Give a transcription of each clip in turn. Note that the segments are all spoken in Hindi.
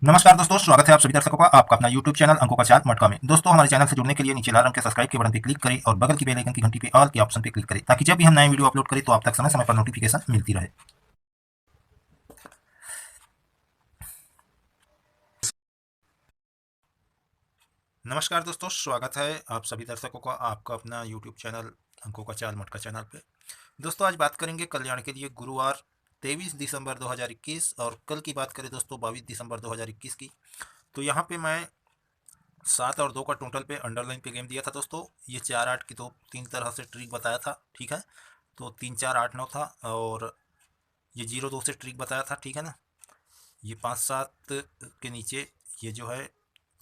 नमस्कार दोस्तों, स्वागत है आप सभी दर्शकों का आपका अपना YouTube चैनल अंकों का चाल मटका में। दोस्तों, हमारे चैनल से जुड़ने के लिए नीचे लाल रंग के सब्सक्राइब के बटन पर क्लिक करें और बगल की बेल आइकन की घंटी पे ऑल के ऑप्शन पे क्लिक करें ताकि जब भी हम नए वीडियो अपलोड करें तो आप तक समय समय पर नोटिफिकेशन मिलती रहे। नमस्कार दोस्तों, स्वागत है आप सभी दर्शकों का आपका अपना YouTube चैनल अंकों का चाल मटका चैनल पे। दोस्तों, आज बात करेंगे कल्याण के लिए गुरुवार 23 दिसंबर 2021 और कल की बात करें दोस्तों 22 दिसंबर 2021 की। तो यहाँ पे मैं 7 और 2 का टोटल पे अंडरलाइन पे गेम दिया था दोस्तों। ये 4-8 की तो 3 तरह से ट्रिक बताया था, ठीक है। तो 3-4-8-9 था और ये 0-2 से ट्रिक बताया था, ठीक है ना। ये 5-7 के नीचे ये जो है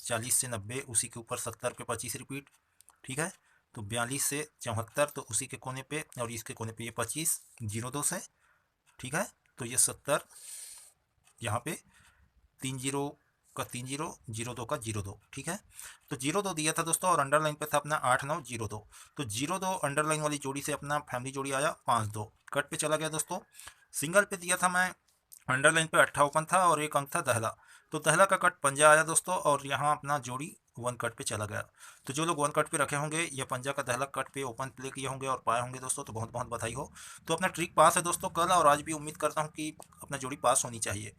40 से 90, उसी के ऊपर 70 पे 25 रिपीट, ठीक है। तो 42 से 74 तो उसी के कोने पे और इसके कोने पे ये 25 0-2 से, ठीक है। तो ये 70 यहाँ पे 30 का 30 02 का 02, ठीक है। तो 02 दिया था दोस्तों और अंडरलाइन पे था अपना 8902। तो 02 अंडरलाइन वाली जोड़ी से अपना फैमिली जोड़ी आया 52, कट पे चला गया दोस्तों। सिंगल पे दिया था मैं अंडरलाइन पे 58 था और एक अंक था दहला। तो दहला का कट पंजा आया दोस्तों और यहाँ अपना जोड़ी वन कट पे चला गया। तो जो लोग वन कट पे रखे होंगे या पंजा का दहला कट पे ओपन प्ले किए होंगे और पाए होंगे दोस्तों, तो बहुत बहुत बधाई हो। तो अपना ट्रिक पास है दोस्तों कल और आज भी उम्मीद करता हूँ कि अपना जोड़ी पास होनी चाहिए।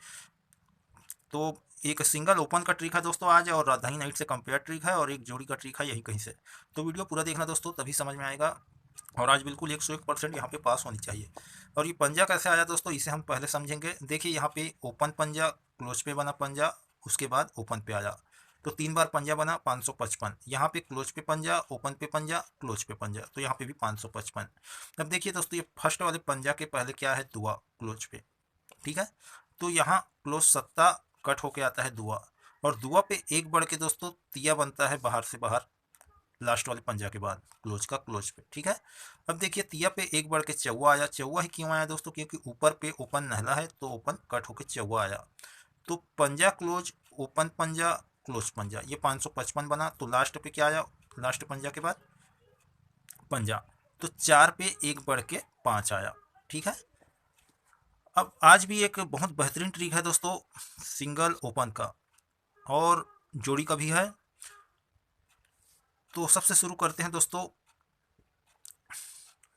तो एक सिंगल ओपन का ट्रिक है दोस्तों आज और राजधानी नाइट से कंपेयर ट्रिक है और एक जोड़ी का ट्रिक है यही कहीं से। तो वीडियो पूरा देखना दोस्तों, तभी समझ में आएगा। और आज बिल्कुल 101% यहाँ पे पास होनी चाहिए। और ये पंजा कैसे आया दोस्तों, इसे हम पहले समझेंगे। देखिए यहाँ पे ओपन पंजा, क्लोज पे बना पंजा, उसके बाद ओपन पे आया। तो 3 बार पंजा बना 555। यहाँ पे क्लोज पे पंजा, ओपन पे पंजा, क्लोज पे पंजा, तो यहाँ पे भी 555। अब देखिए दोस्तों, ये फर्स्ट वाले पंजा के पहले क्या है, दुआ क्लोज पे, ठीक है। तो यहाँ क्लोज सत्ता कट होके आता है दुआ, और दुआ पे एक बढ़ के दोस्तों तिया बनता है बाहर से बाहर, लास्ट वाले पंजा के बाद क्लोज का क्लोज पे, ठीक है। अब देखिए तिया पे एक बढ़ के चौवा आया। चौवा ही क्यों आया दोस्तों, क्योंकि ऊपर पे ओपन नहला है तो ओपन कट होके चौवा आया। तो पंजा क्लोज, ओपन पंजा, क्लोज पंजा, ये 555 बना। तो लास्ट पे क्या आया, लास्ट पंजा के बाद पंजा, तो 4 पे एक बढ़ के 5 आया, ठीक है। अब आज भी एक बहुत बेहतरीन ट्रिक है दोस्तों सिंगल ओपन का और जोड़ी का भी है। तो सबसे शुरू करते हैं दोस्तों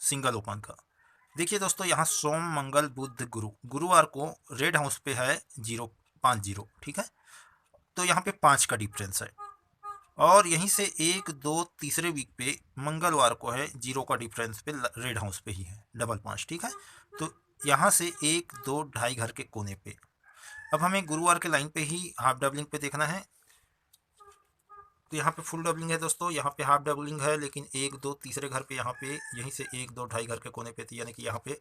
सिंगल ओपन का। देखिए दोस्तों, यहाँ सोम मंगल बुध गुरु, गुरुवार को रेड हाउस पे है 050, ठीक है। तो यहाँ पे 5 का डिफरेंस है। और यहीं से 1 2 तीसरे वीक पे मंगलवार को है 0 का डिफरेंस पे, रेड हाउस पे ही है डबल 5, ठीक है। तो यहाँ से 1 2 ढाई घर के कोने पे। अब हमें गुरुवार के लाइन पे ही हाफ डबलिंग पे देखना है। तो यहाँ पे फुल डबलिंग है दोस्तों, यहाँ पे हाफ डबलिंग है, लेकिन 1 2 तीसरे घर पे यहाँ पे यहीं से 1 2 ढाई घर के कोने पे थी, यानी कि यहाँ पे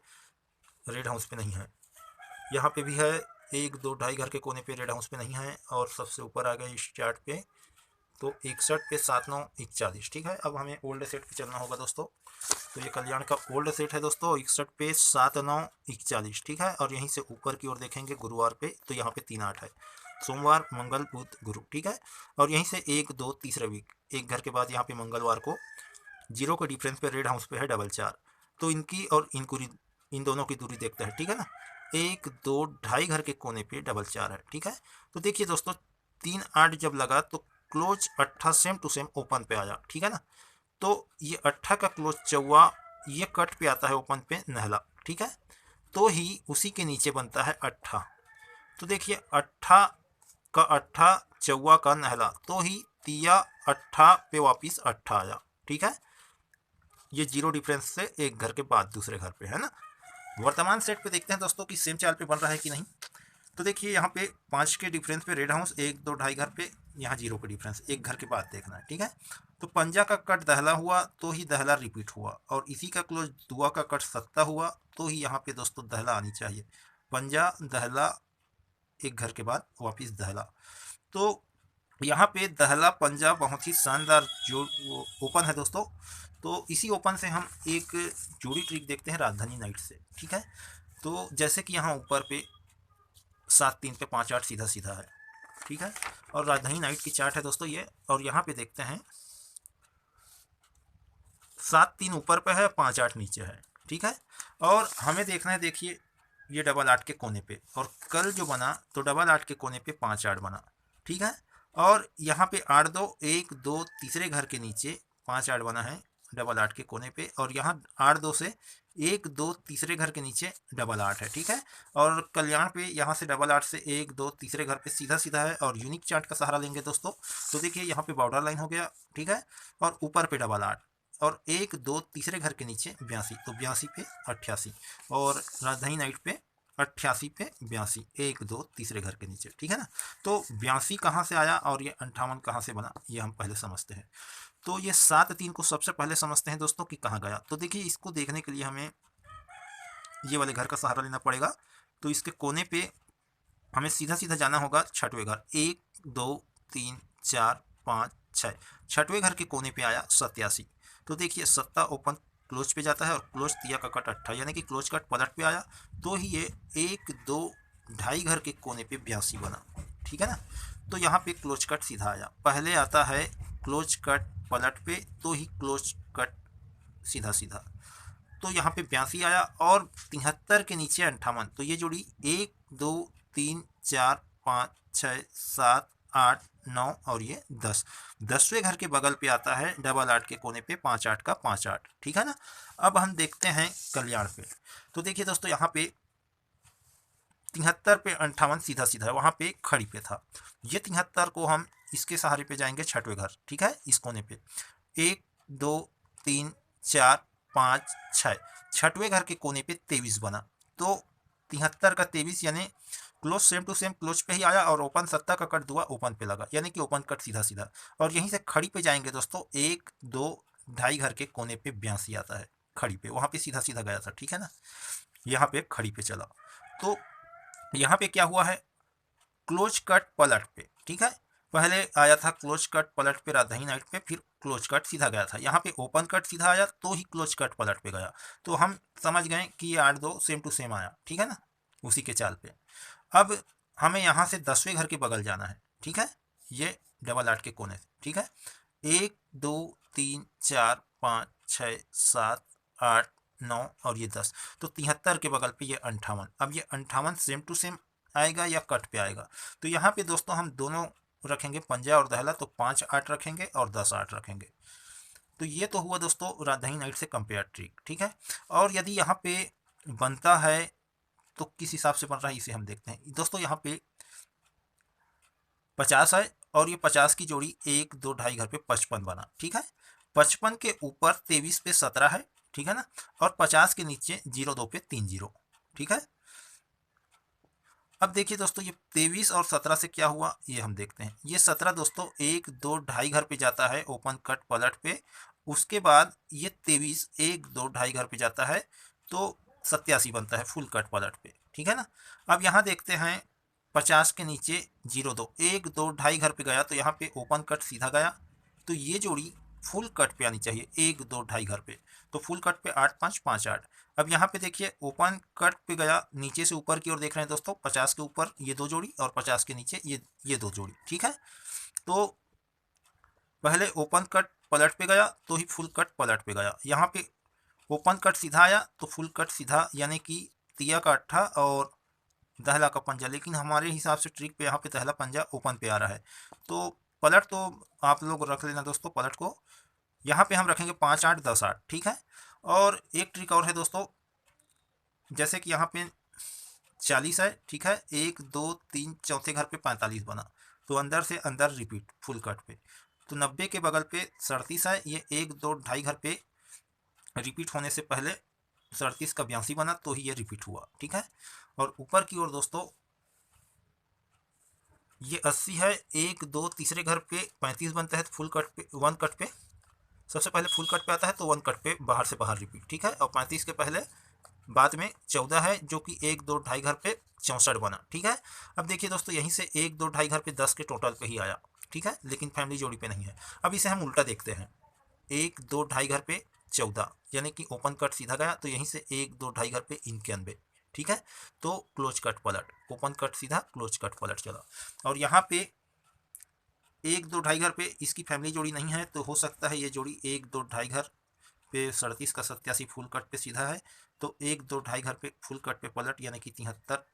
रेड हाउस पे नहीं है। यहाँ पे भी है 1 2 ढाई घर के कोने पे रेड हाउस पे नहीं है। और सबसे ऊपर आ गए इस चार्ट पे तो 61 पे 7 9 41, ठीक है। अब हमें ओल्ड सेट पे चलना होगा दोस्तों। तो ये कल्याण का ओल्ड सेट है दोस्तों, 61 पे 7 9 41, ठीक है। और यहीं से ऊपर की ओर देखेंगे गुरुवार पे तो यहाँ पे 3 8 है, सोमवार मंगल बुध गुरु, ठीक है। और यहीं से 1 2 तीसरे वीक एक घर के बाद यहाँ पे मंगलवार को 0 के डिफरेंस पे रेड हाउस पे है डबल 4। तो इनकी और इनको, इन दोनों की दूरी देखते हैं, ठीक है ना। 1 2 ढाई घर के कोने पे डबल 4 है, ठीक है। तो देखिए दोस्तों 3 8 जब लगा तो close 8 same to same open पे आया, ठीक है ना। तो ये 8 का क्लोज चौवा, ये कट पे आता है ओपन पे नहला, ठीक है। तो ही उसी के नीचे बनता है 8। तो देखिए 8 का 8 चौवा का नहला, तो ही तिया 8 पे वापिस 8 आया, ठीक है। ये 0 डिफरेंस से एक घर के बाद दूसरे घर पे है ना। वर्तमान सेट पे देखते हैं दोस्तों कि सेम चाल पे बन रहा है कि नहीं। तो देखिए यहाँ पे 5 के डिफरेंस पे रेड हाउस, 1 2 ढाई घर पे, यहाँ 0 का डिफरेंस एक घर के बाद देखना है, ठीक है। तो पंजा का कट दहला हुआ तो ही दहला रिपीट हुआ, और इसी का क्लोज दुआ का कट सत्ता हुआ तो ही यहाँ पे दोस्तों दहला आनी चाहिए। पंजा दहला एक घर के बाद वापिस दहला। तो यहाँ पे दहला पंजा बहुत ही शानदार जो ओपन है दोस्तों। तो इसी ओपन से हम एक जोड़ी ट्रिक देखते हैं राजधानी नाइट से, ठीक है। तो जैसे कि यहाँ ऊपर पे 7 3 पे 5 8 सीधा सीधा है, ठीक है। और राजधानी नाइट की चार्ट है दोस्तों ये, और यहाँ पे देखते हैं 7 3 ऊपर पे है, 5 8 नीचे है, ठीक है। और हमें देखना है, देखिए ये डबल 8 के कोने पे, और कल जो बना तो डबल 8 के कोने पे 5 8 बना, ठीक है। और यहाँ पे 8 2 1 2 तीसरे घर के नीचे 5 8 बना है डबल 8 के कोने पे, और यहाँ 8 2 से 1 2 तीसरे घर के नीचे डबल 8 है, ठीक है। और कल्याण पे यहाँ से डबल 8 से 1 2 तीसरे घर पे सीधा सीधा है, और यूनिक चार्ट का सहारा लेंगे दोस्तों तो देखिए यहाँ पे बॉर्डर लाइन हो गया, ठीक है। और ऊपर पे डबल 8 और 1 2 तीसरे घर के नीचे 82, तो 82 पे 88, और राजधानी नाइट पे 88 पे 82, 1 2 तीसरे घर के नीचे, ठीक है ना। तो 82 कहाँ से आया और ये 58 कहाँ से बना, ये हम पहले समझते हैं। तो ये 7 3 को सबसे पहले समझते हैं दोस्तों कि कहाँ गया। तो देखिए इसको देखने के लिए हमें ये वाले घर का सहारा लेना पड़ेगा। तो इसके कोने पे हमें सीधा सीधा जाना होगा छठवें घर, 1 2 3 4 5 6, छठवें घर के कोने पे आया 87। तो देखिए 7 ओपन क्लोज पे जाता है और क्लोज तिया का कट 8, यानी कि क्लोज कट पलट पे आया, तो ही ये 1 2 ढाई घर के कोने पे 82 बना, ठीक है ना। तो यहाँ पे क्लोज कट सीधा आया, पहले आता है क्लोज कट पलट पे, तो ही क्लोज कट सीधा सीधा, तो यहाँ पे 82 आया, और 73 के नीचे 58, तो ये जोड़ी 1 2 3 4 5 6 7 8 9 और ये 10, 10वें घर के बगल पे आता है डबल 8 के कोने पे 5 8 का 5 8, ठीक है ना। अब हम देखते हैं कल्याण पे। तो देखिए दोस्तों यहाँ पे 73 पे 58 सीधा सीधा है, वहाँ पे खड़ी पे था। ये 73 को हम इसके सहारे पे जाएंगे छठवें घर, ठीक है, इस कोने पे 1 2 3 4 5 6, छठवें घर के कोने पे 23 बना। तो 73 का 23 यानी close same to same close पे ही आया, और ओपन 7 का कट दुआ ओपन पे लगा, यानी कि ओपन कट सीधा सीधा। और यहीं से खड़ी पे जाएंगे दोस्तों, 1 2 ढाई घर के कोने पे 82 आता है खड़ी पे, वहाँ पे सीधा सीधा गया था, ठीक है ना। यहाँ पे खड़ी पे चला, तो यहाँ पे क्या हुआ है, क्लोज कट पलट पे, ठीक है। पहले आया था क्लोज कट पलट पे राजधानी नाइट पे, फिर क्लोज कट सीधा गया था, यहाँ पे ओपन कट सीधा आया तो ही क्लोज कट पलट पे गया। तो हम समझ गए कि ये 8 2 सेम टू सेम आया, ठीक है ना, उसी के चाल पे। अब हमें यहाँ से 10वें घर के बगल जाना है, ठीक है, ये डबल 8 के कोने से, ठीक है। 1 2 3 4 5 6 7 8 9 और ये 10, तो 73 के बगल पे ये 58। अब ये 58 सेम टू सेम आएगा या कट पे आएगा। तो यहाँ पे दोस्तों हम दोनों रखेंगे पंजा और दहला, तो 5 8 रखेंगे और 10 8 रखेंगे। तो ये तो हुआ दोस्तों राजधानी नाइट से कंपेयर ट्रिक, ठीक है। और यदि यहाँ पे बनता है तो किस हिसाब से बन रहा है इसे हम देखते हैं दोस्तों। यहाँ पे 50 है, और ये 50 की जोड़ी 1 2 ढाई घर पे 55 बना, ठीक है। 55 के ऊपर 23 पे 17 है, ठीक है ना, और 50 के नीचे 0 2 पे 3 0, ठीक है। अब देखिए दोस्तों ये 23 और 17 से क्या हुआ ये हम देखते हैं। ये 17 दोस्तों 1 2 ढाई घर पे जाता है ओपन कट पलट पे, उसके बाद ये 23 1 2 ढाई घर पे जाता है, तो 87 बनता है फुल कट पलट पे, ठीक है ना। अब यहाँ देखते हैं 50 के नीचे 0 2 1 2 ढाई घर पे गया, तो यहाँ पे ओपन कट सीधा गया, तो ये जोड़ी फुल कट पे आनी चाहिए 1 2 ढाई घर पे, तो फुल कट पे 8 5 5 8। अब यहाँ पे देखिए ओपन कट पे गया, नीचे से ऊपर की ओर देख रहे हैं दोस्तों, 50 के ऊपर ये 2 जोड़ी और 50 के नीचे ये 2 जोड़ी, ठीक है। तो पहले ओपन कट पलट पे गया तो ही फुल कट पलट पे गया, यहाँ पे ओपन कट सीधा आया तो फुल कट सीधा, यानी कि तिया का अट्ठा और दहला का पंजा, लेकिन हमारे हिसाब से ट्रिक पे यहाँ पे दहला पंजा ओपन पे आ रहा है। तो पलट तो आप लोग रख लेना दोस्तों, पलट को यहाँ पे हम रखेंगे 5 8 10 8, ठीक है। और एक ट्रिक और है दोस्तों, जैसे कि यहाँ पे 40 है, ठीक है, 1 2 3 चौथे घर पे 45 बना, तो अंदर से अंदर रिपीट फुल कट पे। तो 90 के बगल पे 37 है, ये 1 2 ढाई घर पे रिपीट होने से पहले 37 का 82 बना, तो ही ये रिपीट हुआ, ठीक है। और ऊपर की ओर दोस्तों ये 80 है, 1 2 तीसरे घर पे 35 बनता है, तो फुल कट पे 1 कट पे सबसे पहले फुल कट पे आता है, तो 1 कट पे बाहर से बाहर रिपीट, ठीक है। और 35 के पहले बाद में 14 है, जो कि 1 2 ढाई घर पे 64 बना, ठीक है। अब देखिए दोस्तों यहीं से 1 2 ढाई घर पे 10 के टोटल पे ही आया, ठीक है, लेकिन फैमिली जोड़ी पे नहीं है। अब इसे हम उल्टा देखते हैं, 1 2 ढाई घर पे 14, यानी कि ओपन कट सीधा गया, तो यहीं से 1 2 ढाई घर पे 91, ठीक है। तो क्लोज कट पलट, ओपन कट सीधा क्लोज कट पलट चला। और यहाँ पे 1 2 ढाई घर पे इसकी फैमिली जोड़ी नहीं है, तो हो सकता है ये जोड़ी 1 2 ढाई घर पे 37 का 87 फुल कट पे सीधा है, तो 1 2 ढाई घर पे फुल कट पे पलट यानी कि 73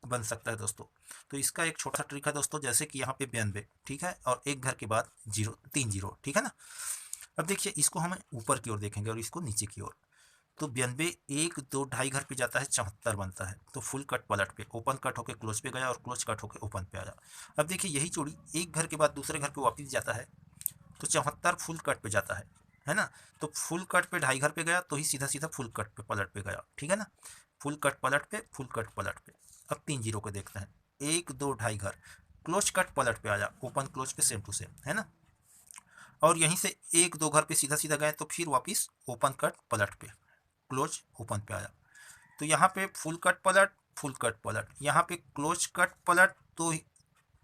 बन सकता है दोस्तों। तो इसका एक छोटा सा ट्रिक है दोस्तों, जैसे कि यहाँ पे 92, ठीक है, और एक घर के बाद 0 3 0, ठीक है ना। अब देखिए इसको हम ऊपर की ओर देखेंगे और इसको नीचे की ओर। तो 92 1 2 ढाई घर पे जाता है, 74 बनता है, तो फुल कट पलट पे, ओपन कट होकर क्लोज पे गया और क्लोज कट होकर ओपन पे आया। अब देखिए यही जोड़ी एक घर के बाद दूसरे घर पे वापस जाता है, तो 74 फुल कट पे जाता है ना। तो फुल कट पे ढाई घर पे गया तो ही सीधा सीधा फुल कट पे पलट पे गया, ठीक है ना। फुल कट पलट पे, फुल कट पलट पे। अब 3 0 को देखते हैं, 1 2 ढाई घर क्लोज कट पलट पे आया, ओपन क्लोज पे सेम टू सेम, है ना। और यहीं से 1 2 घर पे सीधा सीधा गए तो फिर वापिस ओपन कट पलट पे, क्लोज ओपन पे आया। तो यहाँ पे फुल कट पलट, फुल कट पलट, यहाँ पे क्लोज कट पलट,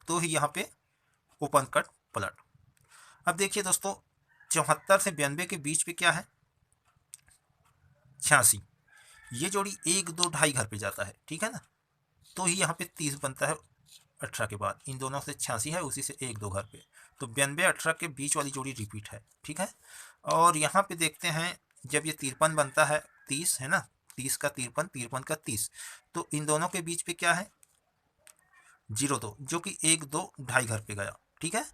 तो ही यहाँ पे ओपन कट पलट। अब देखिए दोस्तों 74 से 92 के बीच पे क्या है, 86। ये जोड़ी 1 2 ढाई घर पे जाता है, ठीक है ना, तो ही यहाँ पे 30 बनता है 18 के बाद। इन दोनों से 86 है, उसी से 1 2 घर पे, तो 92 18 के बीच वाली जोड़ी रिपीट है, ठीक है। और यहाँ पे देखते हैं जब ये 53 बनता है, 30 है ना, 30 का 53, 53 का 30, तो इन दोनों के बीच पे क्या है, 02, जो कि 1 2 ढाई घर पे गया, ठीक है।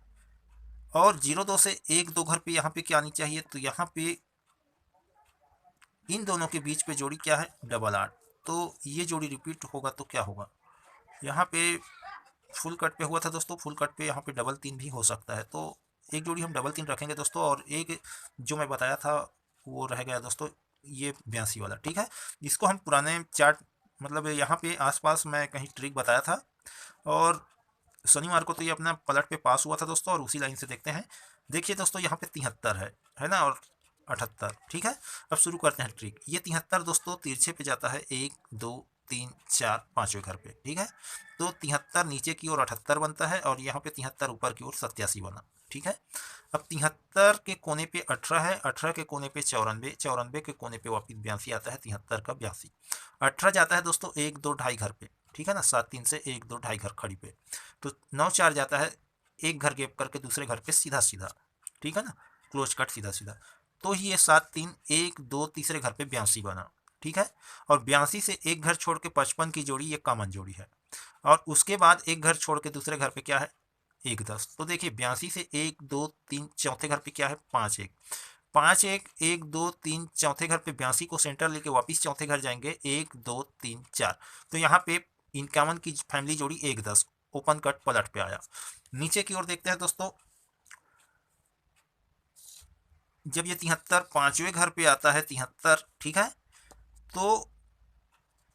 और 02 से 1 2 घर पे यहाँ पे क्या आनी चाहिए, तो यहाँ पे इन दोनों के बीच पे जोड़ी क्या है, डबल 8। तो ये जोड़ी रिपीट होगा तो क्या होगा, यहाँ पे फुल कट पे हुआ था दोस्तों, फुल कट पे यहाँ पे डबल 3 भी हो सकता है। तो एक जोड़ी हम डबल 3 रखेंगे दोस्तों, और एक जो मैं बताया था वो रह गया दोस्तों, ये 82 वाला, ठीक है। इसको हम पुराने चार्ट, मतलब यहाँ पे आसपास मैं कहीं ट्रिक बताया था, और शनिवार को तो ये अपना पलट पे पास हुआ था दोस्तों। और उसी लाइन से देखते हैं, देखिए दोस्तों यहाँ पे 73 है ना, और 78, ठीक है। अब शुरू करते हैं ट्रिक। ये 73 दोस्तों तिरछे पे जाता है 1 2 3 4 5वें घर पे, ठीक है। तो 73 नीचे की ओर 78 बनता है, और यहाँ पे 73 ऊपर की ओर 87 बना, ठीक है। अब 73 के कोने पे 18 है, 18 के कोने पे 94, 94 के कोने पे वापिस 82 आता है, 73 का 82। 18 जाता है दोस्तों 1 2 ढाई घर पे, ठीक है ना, 7 3 से 1 2 ढाई घर खड़ी पे। तो 9 4 जाता है एक घर गैप करके दूसरे घर पे सीधा सीधा, ठीक है ना, क्लोज कट सीधा सीधा। तो ही ये 7 3 1 2 तीसरे घर पे 82 बना, ठीक है। और 82 से एक घर छोड़ के 55 की जोड़ी ये कॉमन जोड़ी है। और उसके बाद एक घर छोड़ के दूसरे घर पे क्या है, 1 10। तो देखिए 82 से 1 2 3 चौथे घर पे क्या है, 5 1, 5 1 1 2 3 चौथे घर पे 82 को सेंटर लेके वापिस चौथे घर जाएंगे, 1 2 3 4। तो यहाँ पे इनकावन की फैमिली जोड़ी 1 10, ओपन कट पलट पे आया। नीचे की ओर देखते हैं दोस्तों, जब ये 73 5वें घर पे आता है 73, ठीक है, तो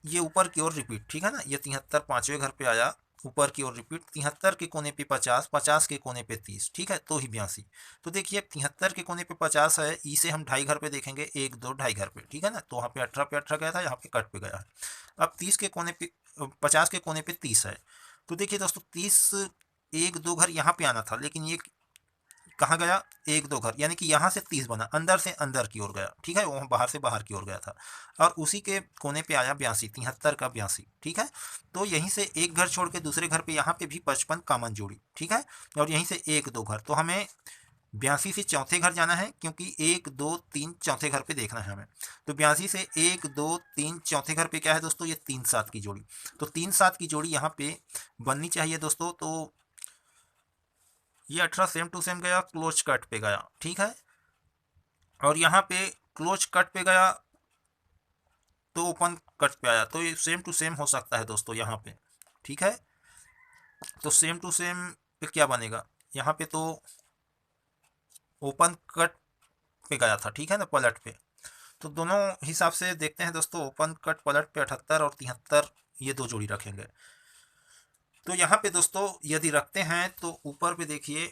ये ऊपर की ओर रिपीट, ठीक है ना। ये 73 5वें घर पे आया, ऊपर की ओर रिपीट, 73 के कोने पे 50, 50 के कोने पे 30, ठीक है, तो ही 82। तो देखिए 73 के कोने पे 50 है, इसे हम ढाई घर पे देखेंगे, 1 2 ढाई घर पे, ठीक है ना। तो वहाँ पे 18 पे 18 गया था, यहाँ पे कट पे गया है। अब 30 के कोने पे 50 के कोने पे 30 है। तो देखिए दोस्तों 30 1 2 घर यहाँ पे आना था, लेकिन ये कहाँ गया, 1 2 घर, यानी कि यहाँ से 30 बना, अंदर से अंदर की ओर गया, ठीक है, वो बाहर से बाहर की ओर गया था। और उसी के कोने पे आया 82, 73 का 82, ठीक है। तो यहीं से एक घर छोड़ के दूसरे घर पे यहाँ पे भी 55 कॉमन जोड़ी, ठीक है। और यहीं से 1 2 घर, तो हमें 82 से चौथे घर जाना है, क्योंकि 1 2 3 चौथे घर पे देखना है हमें। तो 82 से 1 2 3 चौथे घर पे क्या है दोस्तों, ये 3 7 की जोड़ी। तो 3 7 की जोड़ी यहाँ पे बननी चाहिए दोस्तों। तो ये 18 सेम टू सेम गया, क्लोज कट पे गया, ठीक है। और यहाँ पे क्लोज कट पे गया तो ओपन कट पे आया, तो ये सेम टू सेम हो सकता है दोस्तों यहाँ पे, ठीक है। तो सेम टू सेम पे क्या बनेगा, यहाँ पे तो ओपन कट पे गया था, ठीक है ना, पलट पे। तो दोनों हिसाब से देखते हैं दोस्तों, ओपन कट पलट पे 78 और 73 ये दो जोड़ी रखेंगे। तो यहाँ पे दोस्तों यदि रखते हैं तो ऊपर पे देखिए,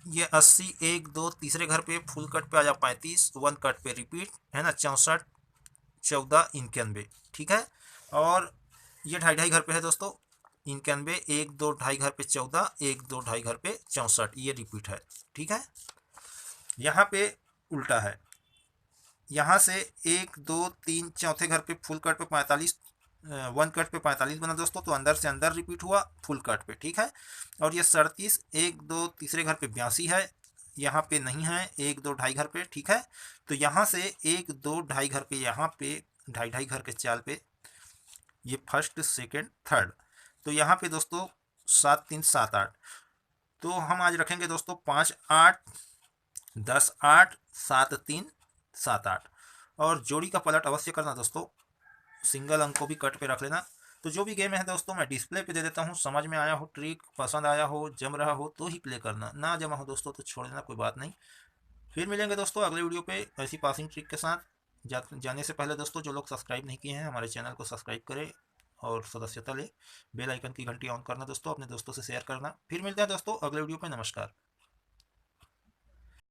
ये 80 1 2 तीसरे घर पे फुल कट पे आ जा 35, वन कट पे रिपीट, है ना, 64 14 91, ठीक है। और ये ढाई ढाई घर पे है दोस्तों, 91 1 2 ढाई घर पे 14, 1 2 ढाई घर पे 64, ये रिपीट है, ठीक है। यहाँ पे उल्टा है, यहाँ से 1 2 3 चौथे घर पे फुल कट पे 45, वन कट पे 45 बना दोस्तों, तो अंदर से अंदर रिपीट हुआ फुल कट पे, ठीक है। और ये 37 1 2 तीसरे घर पे 82 है, यहाँ पे नहीं है, 1 2 ढाई घर पे, ठीक है। तो यहाँ से 1 2 ढाई घर पे, यहाँ पे ढाई ढाई घर के चाल पे ये फर्स्ट सेकंड थर्ड, तो यहाँ पे दोस्तों 7 3 7 8। तो हम आज रखेंगे दोस्तों 5 8 10 8 7 3 7 8। और जोड़ी का पलट अवश्य करना दोस्तों, सिंगल अंक को भी कट पे रख लेना। तो जो भी गेम है दोस्तों मैं डिस्प्ले पे दे देता हूँ, समझ में आया हो, ट्रिक पसंद आया हो, जम रहा हो तो ही प्ले करना, ना जमा हो दोस्तों तो छोड़ देना, कोई बात नहीं। फिर मिलेंगे दोस्तों अगले वीडियो पे ऐसी पासिंग ट्रिक के साथ। जाने से पहले दोस्तों जो लोग सब्सक्राइब नहीं किए हैं हमारे चैनल को सब्सक्राइब करें और सदस्यता ले, बेल आइकन की घंटी ऑन करना दोस्तों, अपने दोस्तों से शेयर करना। फिर मिलते हैं दोस्तों अगले वीडियो पे, नमस्कार।